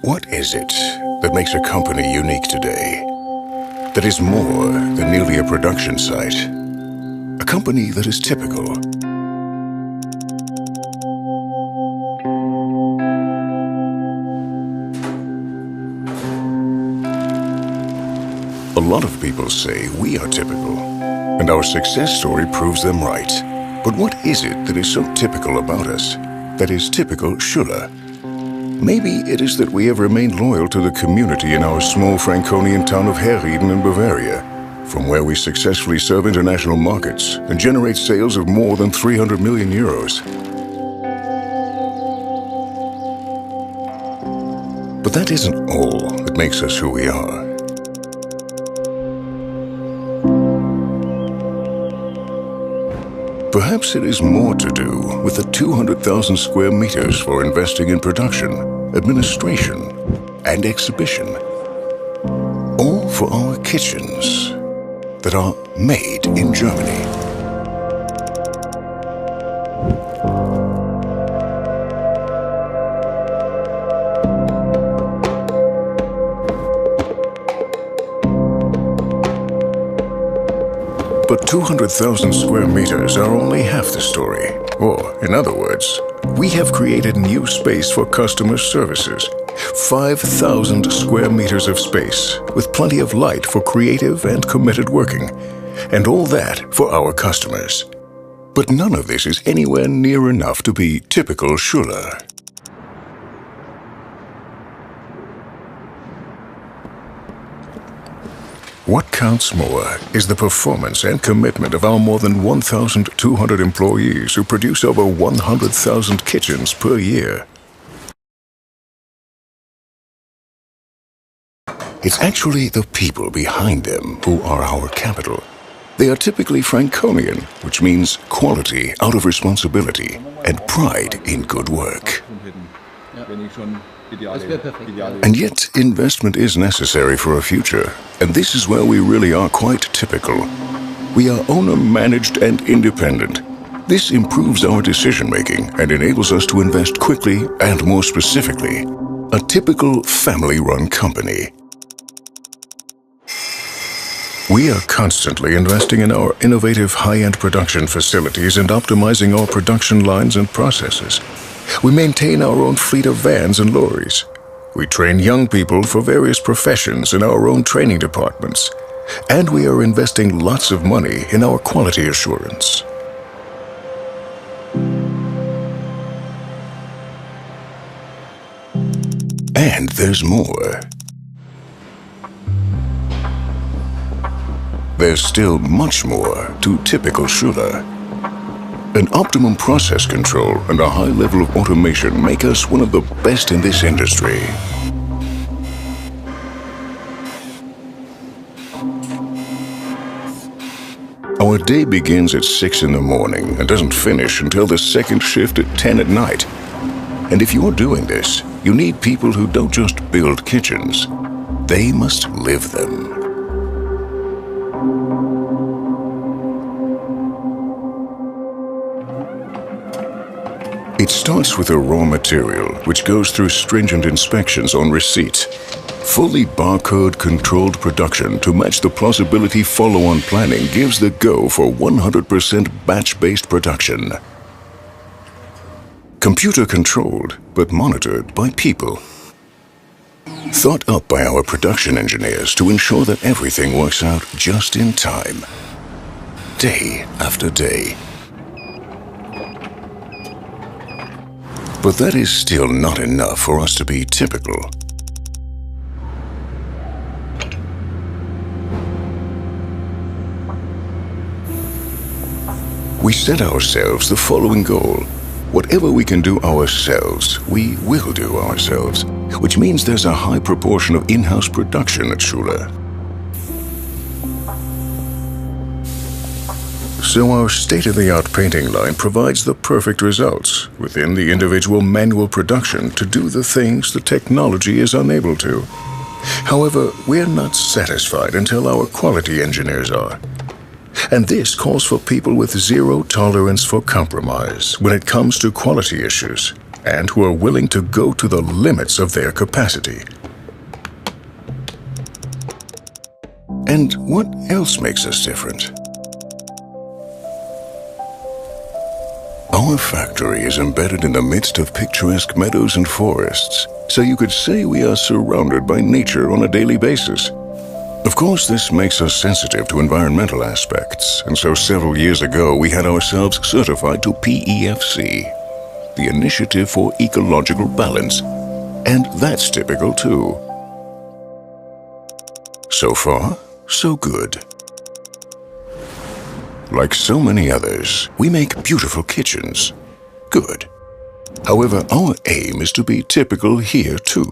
What is it that makes a company unique today? That is more than merely a production site. A company that is typical. A lot of people say we are typical, and our success story proves them right. But what is it that is so typical about us? That is typical Schüller. Maybe it is that we have remained loyal to the community in our small Franconian town of Herrieden in Bavaria, from where we successfully serve international markets and generate sales of more than 300 million euros. But that isn't all that makes us who we are. Perhaps it is more to do with the 200,000 square meters for investing in production, administration, and exhibition. All for our kitchens that are made in Germany. But 200,000 square meters are only half the story. Or, in other words, we have created new space for customer services. 5,000 square meters of space, with plenty of light for creative and committed working. And all that for our customers. But none of this is anywhere near enough to be typical Schüller. What counts more is the performance and commitment of our more than 1,200 employees who produce over 100,000 kitchens per year. It's actually the people behind them who are our capital. They are typically Franconian, which means quality out of responsibility and pride in good work. And yet, investment is necessary for a future, and this is where we really are quite typical. We are owner-managed and independent. This improves our decision-making and enables us to invest quickly and more specifically. A typical family-run company. We are constantly investing in our innovative high-end production facilities and optimizing our production lines and processes. We maintain our own fleet of vans and lorries. We train young people for various professions in our own training departments. And we are investing lots of money in our quality assurance. And there's more. There's still much more to typical Schüller. An optimum process control and a high level of automation make us one of the best in this industry. Our day begins at 6 in the morning and doesn't finish until the second shift at 10 at night. And if you're doing this, you need people who don't just build kitchens, they must live them. It starts with a raw material, which goes through stringent inspections on receipt. Fully barcode-controlled production to match the plausibility follow-on planning gives the go for 100% batch-based production. Computer-controlled, but monitored by people. Thought up by our production engineers to ensure that everything works out just in time. Day after day. But that is still not enough for us to be typical. We set ourselves the following goal. Whatever we can do ourselves, we will do ourselves, which means there's a high proportion of in-house production at Schüller. So our state-of-the-art painting line provides the perfect results within the individual manual production to do the things the technology is unable to. However, we're not satisfied until our quality engineers are. And this calls for people with zero tolerance for compromise when it comes to quality issues. and who are willing to go to the limits of their capacity. And what else makes us different? Our factory is embedded in the midst of picturesque meadows and forests, so you could say we are surrounded by nature on a daily basis. Of course, this makes us sensitive to environmental aspects, and so several years ago we had ourselves certified to PEFC, the Initiative for Ecological Balance, and that's typical too. So far, so good. Like so many others, we make beautiful kitchens. Good. However, our aim is to be typical here too.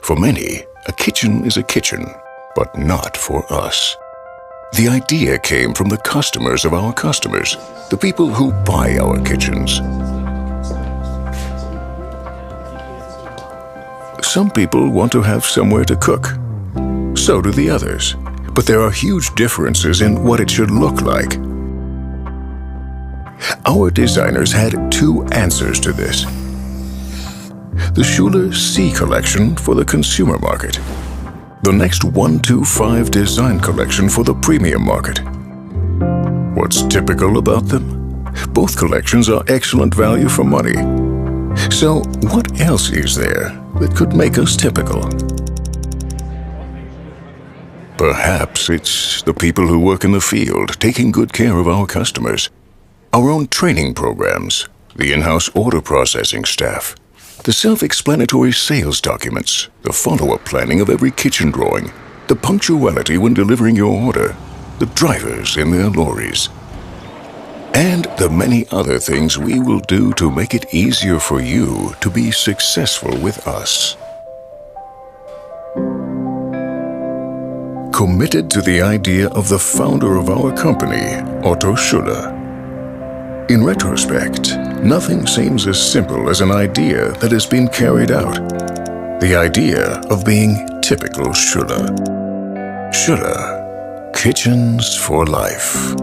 For many, a kitchen is a kitchen, but not for us. The idea came from the customers of our customers, the people who buy our kitchens. Some people want to have somewhere to cook. So do the others. But there are huge differences in what it should look like. Our designers had two answers to this. The Schüller C collection for the consumer market. The next 125 design collection for the premium market. What's typical about them? Both collections are excellent value for money. So what else is there that could make us typical? Perhaps it's the people who work in the field, taking good care of our customers. Our own training programs, the in-house order processing staff, the self-explanatory sales documents, the follow-up planning of every kitchen drawing, the punctuality when delivering your order, the drivers in their lorries, and the many other things we will do to make it easier for you to be successful with us. Committed to the idea of the founder of our company, Otto Schüller. In retrospect, nothing seems as simple as an idea that has been carried out. The idea of being typical Schüller. Schüller, Kitchens for Life.